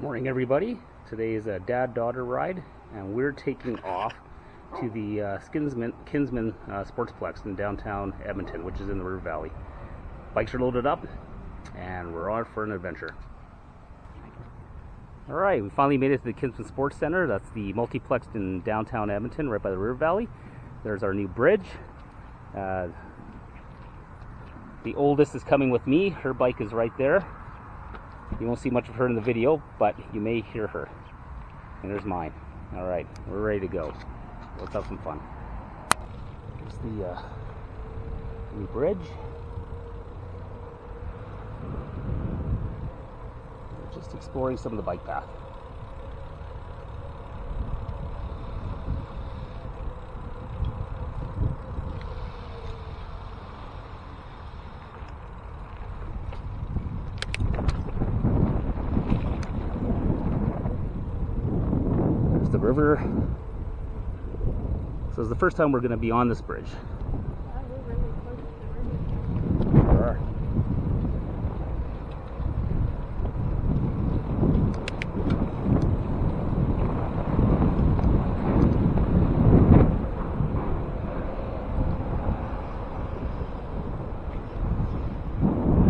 Morning, everybody. Today is a dad-daughter ride, and we're taking off to the Kinsman Sportsplex in downtown Edmonton, which is in the River Valley. Bikes are loaded up, and we're on for an adventure. All right, we finally made it to the Kinsman Sports Center. That's the multiplex in downtown Edmonton, right by the River Valley. There's our new bridge. The oldest is coming with me. Her bike is right there. You won't see much of her in the video, but you may hear her. And there's mine. All right, we're ready to go. Let's have some fun. Here's the new bridge. We're just exploring some of the bike path. The river. So it's the first time we're going to be on this bridge. Yeah, we're really close to the river. We are.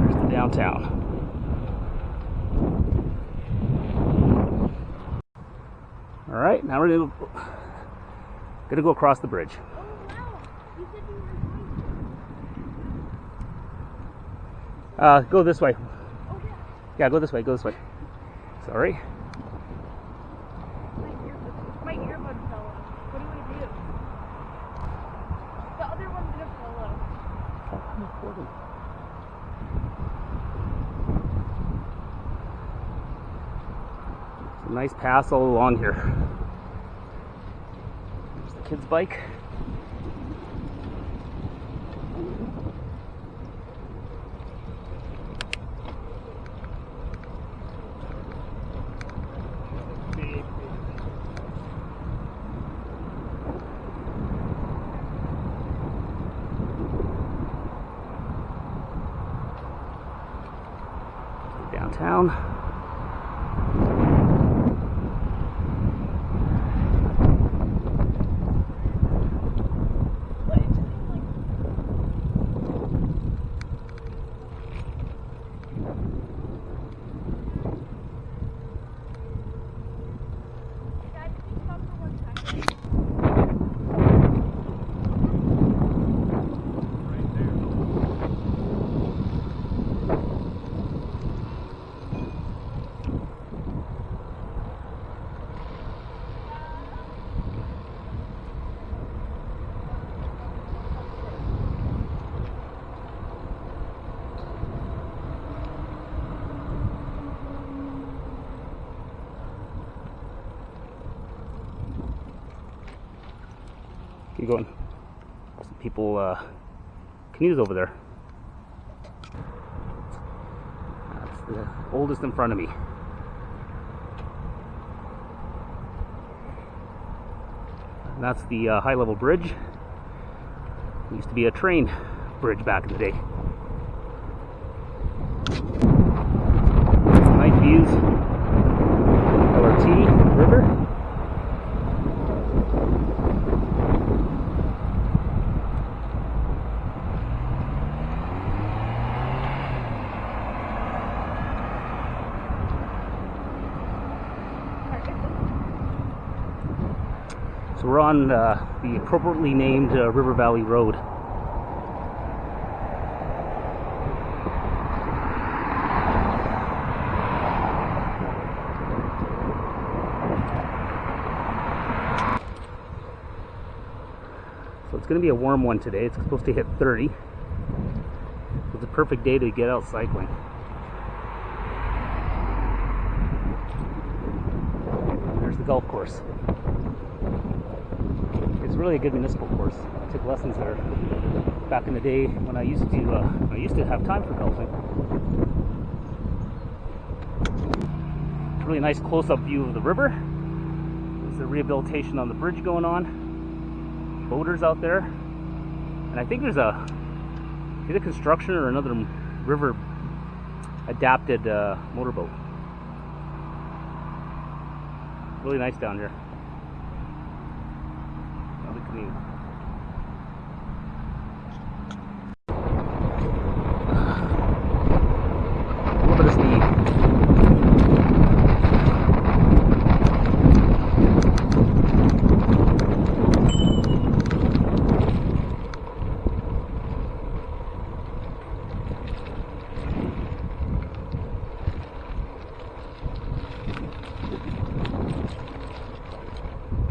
There's the downtown. All right, now we're gonna go across the bridge. Oh wow! You said you were going. Go this way. Oh yeah. Yeah, go this way. Go this way. Sorry. My earbud fell off. What do I do? The other one's gonna fall off. It's a nice pass all along here. There's the kid's bike. Downtown. Keep going. Some people canoes over there. That's the oldest in front of me. And that's the high level bridge. It used to be a train bridge back in the day. Nice views. LRT River. So we're on the appropriately named River Valley Road. So it's going to be a warm one today. It's supposed to hit 30. So it's a perfect day to get out cycling. There's the golf course. It's really a good municipal course. I took lessons there back in the day when I used to have time for golfing. It's a really nice close-up view of the river. There's the rehabilitation on the bridge going on. Boaters out there, and I think there's either construction or another river adapted motorboat. Really nice down here. Lovely canoe. A little bit of speed.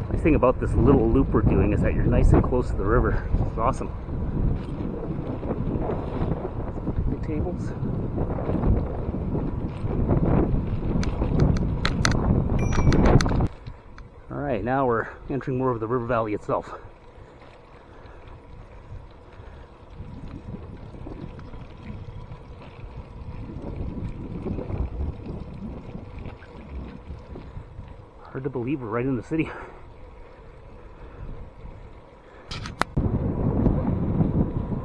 Nice thing about this little loop we're doing is that you're nice and close to the river. It's awesome. Picnic tables. Alright, now we're entering more of the river valley itself. Hard to believe we're right in the city.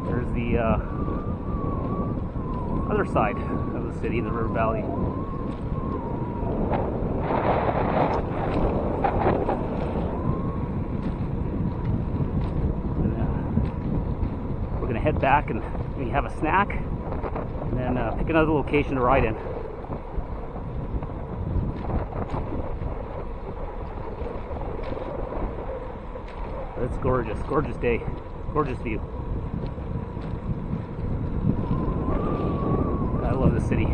There's the other side of the city, the river valley. And, we're going to head back and maybe have a snack and then pick another location to ride in. It's gorgeous, gorgeous day, gorgeous view. I love the city.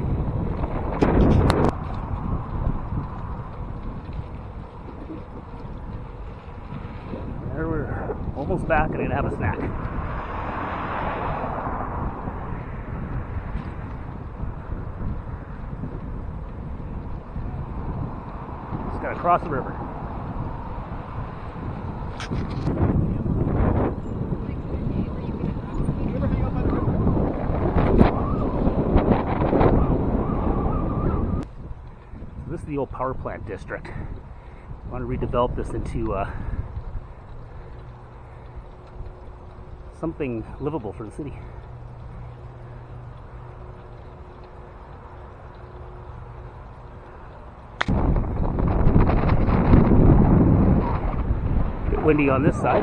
There, we're almost back and I'm gonna have a snack. Just gotta cross the river. This is the old power plant district. I want to redevelop this into something livable for the city. A bit windy on this side.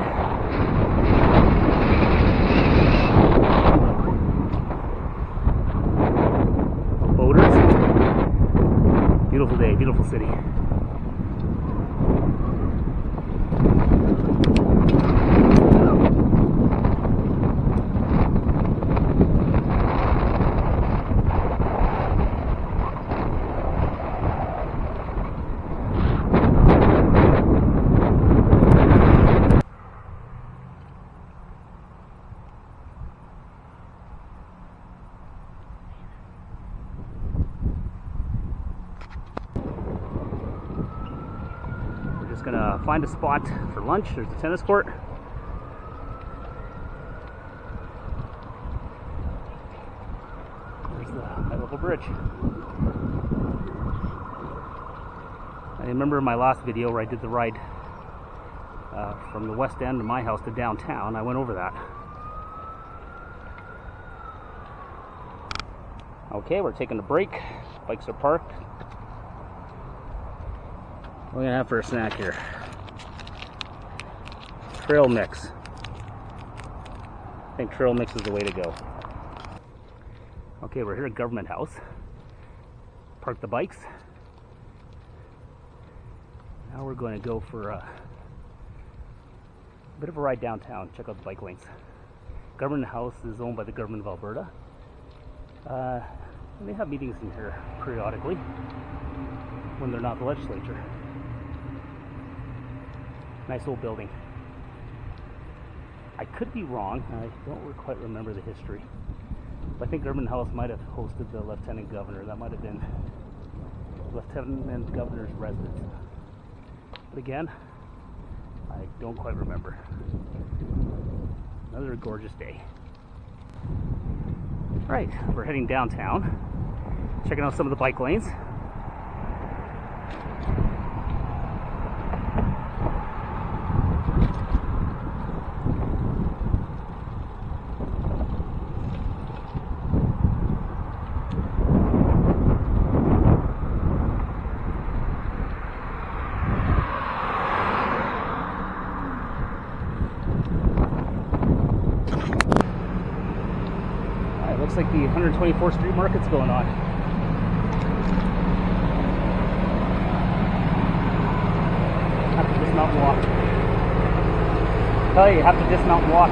Beautiful day, beautiful city. Gonna find a spot for lunch. There's the tennis court. There's the high level bridge. I remember in my last video where I did the ride from the west end of my house to downtown. I went over that. Okay, we're taking a break. Bikes are parked. What are we gonna have for a snack here? Trail mix. I think trail mix is the way to go. Okay, we're here at Government House. Park the bikes. Now we're going to go for a bit of a ride downtown, check out the bike lanes. Government House is owned by the government of Alberta. And they have meetings in here periodically when they're not the legislature. Nice old building. I could be wrong, I don't quite remember the history. But I think Government House might have hosted the Lieutenant Governor. That might have been Lieutenant Governor's residence. But again, I don't quite remember. Another gorgeous day. Right, we're heading downtown, checking out some of the bike lanes. 124th Street Market's going on. Have to dismount and walk. Tell you, have to dismount and walk.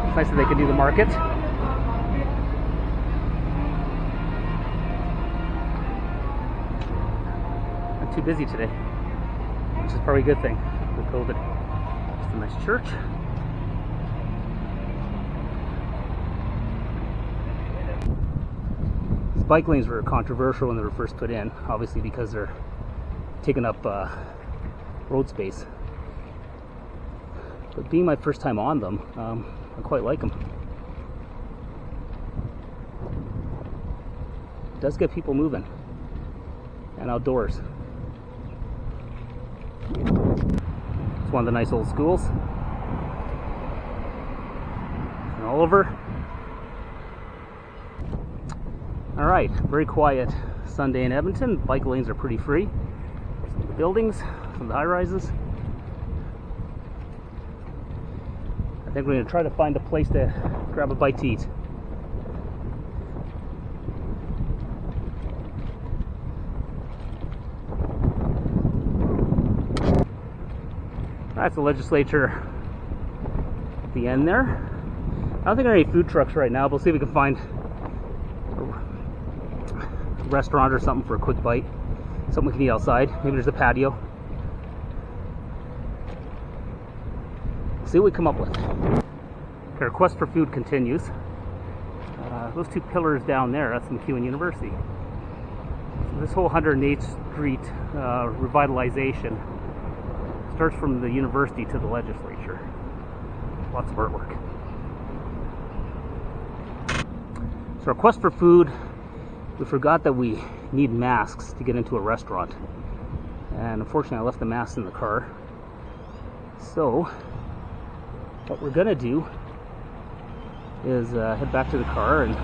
It's nice that they can do the market. Not too busy today, which is probably a good thing for COVID. Just a nice church. These bike lanes were controversial when they were first put in, obviously because they're taking up road space. But being my first time on them, I quite like them. It does get people moving and outdoors. It's one of the nice old schools. And Oliver. All right, very quiet Sunday in Edmonton. Bike lanes are pretty free. Some of the buildings, some of the high-rises. I think we're going to try to find a place to grab a bite to eat. That's the legislature at the end there. I don't think there are any food trucks right now, but we'll see if we can find a restaurant or something for a quick bite. Something we can eat outside. Maybe there's a patio. See what we come up with. Our quest for food continues. Those two pillars down there, that's MacEwan University. So this whole 108th Street revitalization starts from the university to the legislature. Lots of artwork. So our quest for food, we forgot that we need masks to get into a restaurant. And unfortunately I left the masks in the car. So what we're gonna do is head back to the car and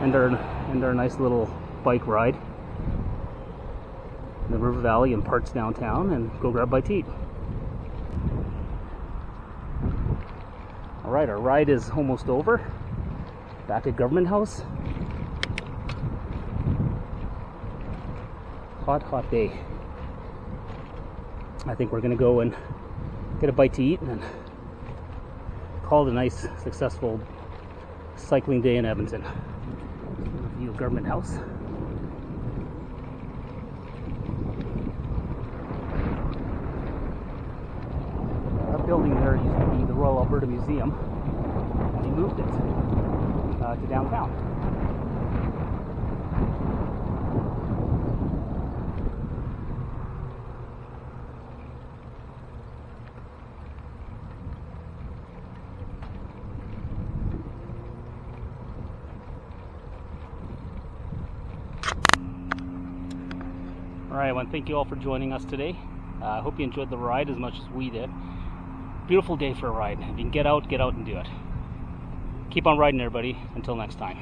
end our nice little bike ride in the River Valley and parts downtown and go grab a bite to eat. Alright, our ride is almost over. Back at Government House. Hot day. I think we're gonna go and get a bite to eat and call it a nice, successful cycling day in Edmonton. View of Government House. That building there used to be the Royal Alberta Museum, and they moved it to downtown. Alright, I want to thank you all for joining us today. I hope you enjoyed the ride as much as we did. Beautiful day for a ride. If you can get out and do it. Keep on riding, everybody. Until next time.